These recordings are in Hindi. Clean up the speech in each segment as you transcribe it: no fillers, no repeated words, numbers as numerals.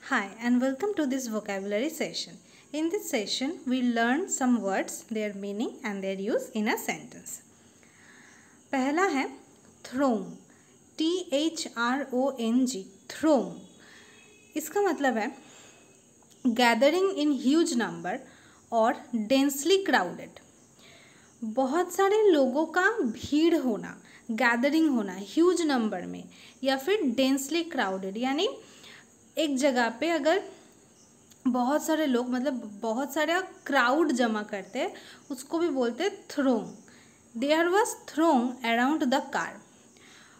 Hi and welcome to this vocabulary session. In this session, we learn some words, their meaning and their use in a sentence. पहला है throng, THRONG, throng. इसका मतलब है gathering in huge number और densely crowded. बहुत सारे लोगों का भीड़ होना, गैदरिंग होना ह्यूज नंबर में, या फिर डेंसली क्राउडेड यानी एक जगह पे अगर बहुत सारे लोग मतलब बहुत सारा क्राउड जमा करते हैं उसको भी बोलते हैं throng. There was throng around the car.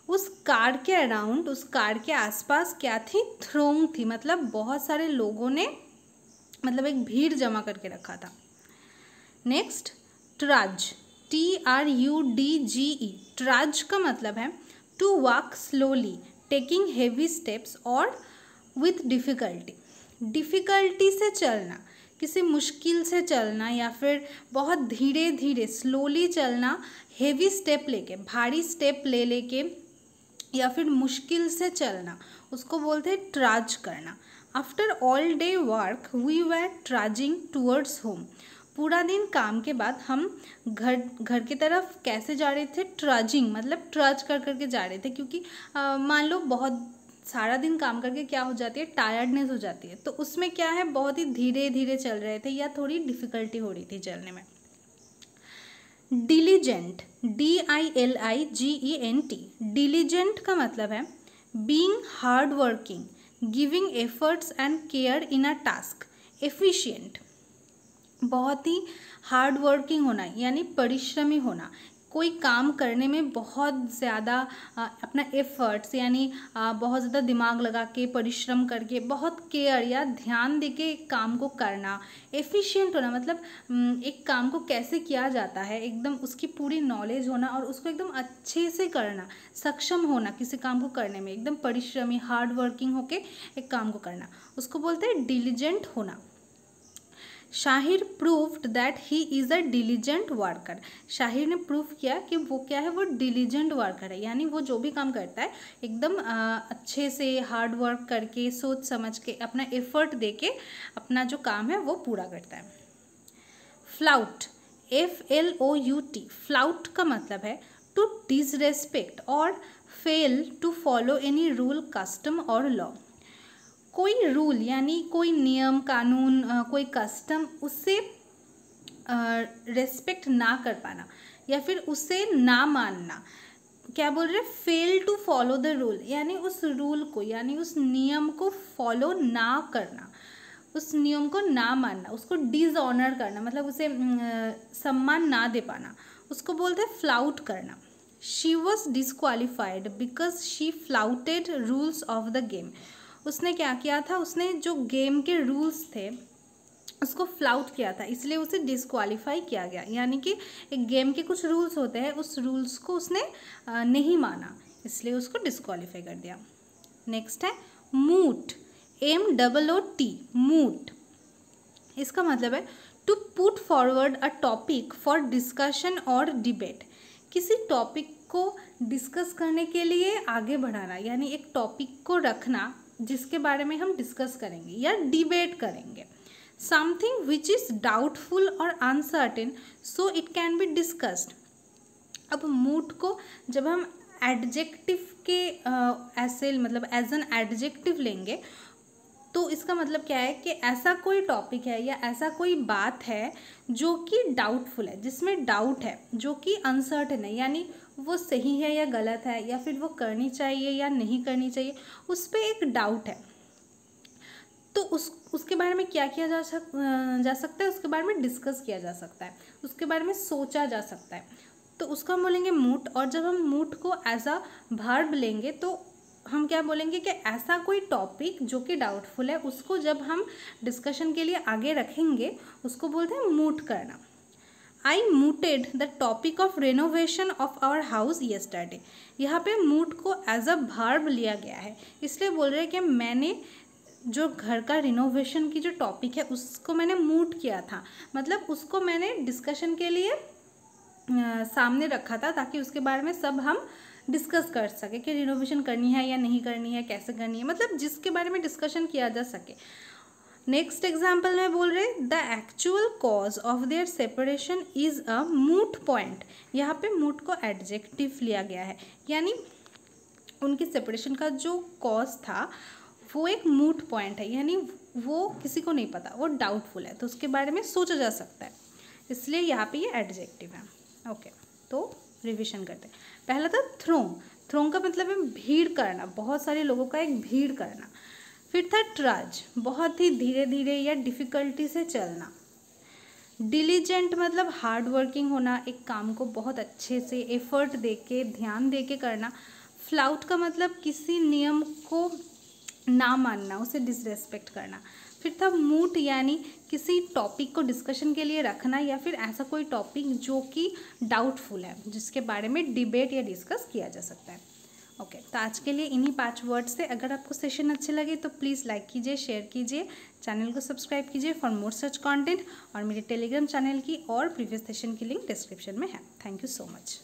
उस कार के अराउंड, उस कार के आसपास क्या थी? थ्रोंग थी. मतलब बहुत सारे लोगों ने मतलब एक भीड़ जमा करके रखा था. Next trudge, TRUDGE. ट्रज का मतलब है to walk slowly taking heavy steps और विथ डिफ़िकल्टी. डिफ़िकल्टी से चलना, किसी मुश्किल से चलना या फिर बहुत धीरे धीरे स्लोली चलना, हेवी स्टेप लेके, भारी स्टेप ले लेके या फिर मुश्किल से चलना, उसको बोलते हैं ट्रज करना. After all day work we were trudging towards home. पूरा दिन काम के बाद हम घर की तरफ कैसे जा रहे थे? ट्रजिंग, मतलब ट्रज कर करके जा रहे थे, क्योंकि मान लो बहुत सारा दिन काम करके क्या हो जाती है? टायर्डनेस हो जाती है. तो उसमें क्या है, बहुत ही धीरे धीरे चल रहे थे या थोड़ी डिफ़िकल्टी हो रही थी चलने में. Diligent, DILIGENT. डिलीजेंट का मतलब है being hard working, giving efforts and care in a task. Efficient, बहुत ही हार्ड वर्किंग होना यानी परिश्रमी होना, कोई काम करने में बहुत ज़्यादा अपना एफर्ट्स यानी बहुत ज़्यादा दिमाग लगा के परिश्रम करके बहुत केयर या ध्यान दे के एक काम को करना. एफिशिएंट होना मतलब एक काम को कैसे किया जाता है एकदम उसकी पूरी नॉलेज होना और उसको एकदम अच्छे से करना, सक्षम होना किसी काम को करने में, एकदम परिश्रमी हार्ड वर्किंग होके एक काम को करना, उसको बोलते हैं डिलीजेंट होना. Shahir proved that he is a diligent worker. Shahir ने प्रूव किया कि वो क्या है, वो डिलीजेंट वर्कर है, यानी वो जो भी काम करता है एकदम अच्छे से हार्ड वर्क करके सोच समझ के अपना एफर्ट दे के अपना जो काम है वो पूरा करता है. Flout, FLOUT. फ्लाउट का मतलब है टू डिसरेस्पेक्ट और fail to follow any rule, custom और लॉ. कोई रूल यानी कोई नियम कानून, कोई कस्टम, उससे रेस्पेक्ट ना कर पाना या फिर उसे ना मानना. क्या बोल रहे? Fail to follow the rule यानी उस रूल को यानी उस नियम को फॉलो ना करना, उस नियम को ना मानना, उसको डिसऑनर करना, मतलब उसे सम्मान ना दे पाना, उसको बोलते हैं फ्लाउट करना. She was disqualified because she flouted rules of the game. उसने क्या किया था? उसने जो गेम के रूल्स थे उसको फ्लाउट किया था, इसलिए उसे डिसक्वालीफाई किया गया. यानी कि एक गेम के कुछ रूल्स होते हैं, उस रूल्स को उसने नहीं माना, इसलिए उसको डिसक्वालीफाई कर दिया. नेक्स्ट है मूट, MOOT. मूट, इसका मतलब है to put forward a topic for discussion और डिबेट. किसी टॉपिक को डिस्कस करने के लिए आगे बढ़ाना, यानी एक टॉपिक को रखना जिसके बारे में हम डिस्कस करेंगे या डिबेट करेंगे. समथिंग विच इज़ डाउटफुल और uncertain so it can be discussed. अब मूट को जब हम एडजेक्टिव के ऐसे मतलब एज एन एडजेक्टिव लेंगे तो इसका मतलब क्या है कि ऐसा कोई टॉपिक है या ऐसा कोई बात है जो कि डाउटफुल है, जिसमें डाउट है, जो कि अनसर्टेन है, यानी वो सही है या गलत है या फिर वो करनी चाहिए या नहीं करनी चाहिए, उस पर एक डाउट है. तो उसके बारे में क्या किया जा सकता है? उसके बारे में डिस्कस किया जा सकता है, उसके बारे में सोचा जा सकता है, तो उसको हम बोलेंगे मूट. और जब हम मूट को एज अ वर्ब लेंगे तो हम क्या बोलेंगे कि ऐसा कोई टॉपिक जो कि डाउटफुल है उसको जब हम डिस्कशन के लिए आगे रखेंगे उसको बोलते हैं मूट करना. I mooted the topic of renovation of our house yesterday. यहाँ पे मूट को एज अ वर्ब लिया गया है, इसलिए बोल रहे हैं कि मैंने जो घर का रिनोवेशन की जो टॉपिक है उसको मैंने मूट किया था, मतलब उसको मैंने डिस्कशन के लिए सामने रखा था ताकि उसके बारे में सब हम डिस्कस कर सके कि रिनोवेशन करनी है या नहीं करनी है, कैसे करनी है, मतलब जिसके बारे में डिस्कशन किया जा सके। नेक्स्ट एग्जाम्पल में बोल रहे the actual cause of their separation is a moot point. यहाँ पे मूट को एडजेक्टिव लिया गया है, यानी उनकी सेपरेशन का जो कॉज था वो एक मूट पॉइंट है, यानी वो किसी को नहीं पता, वो डाउटफुल है, तो उसके बारे में सोचा जा सकता है, इसलिए यहाँ पे ये एडजेक्टिव है। ओके, तो रिविजन करते हैं। पहला था थ्रोंग। थ्रोंग का मतलब है भीड़ करना, बहुत सारे लोगों का एक भीड़ करना। फिर था ट्रज, बहुत ही धीरे धीरे या डिफ़िकल्टी से चलना। डिलीजेंट मतलब हार्ड वर्किंग होना, एक काम को बहुत अच्छे से एफर्ट दे के, ध्यान दे के करना। फ्लाउट का मतलब किसी नियम को ना मानना, उसे डिसरेस्पेक्ट करना। फिर था मूट, यानी किसी टॉपिक को डिस्कशन के लिए रखना या फिर ऐसा कोई टॉपिक जो कि डाउटफुल है, जिसके बारे में डिबेट या डिस्कस किया जा सकता है। ओके, तो आज के लिए इन्हीं 5 वर्ड्स से। अगर आपको सेशन अच्छे लगे तो प्लीज़ लाइक कीजिए, शेयर कीजिए, चैनल को सब्सक्राइब कीजिए फॉर मोर सच कंटेंट। और मेरे टेलीग्राम चैनल की और प्रीवियस सेशन की लिंक डिस्क्रिप्शन में है। Thank you so much.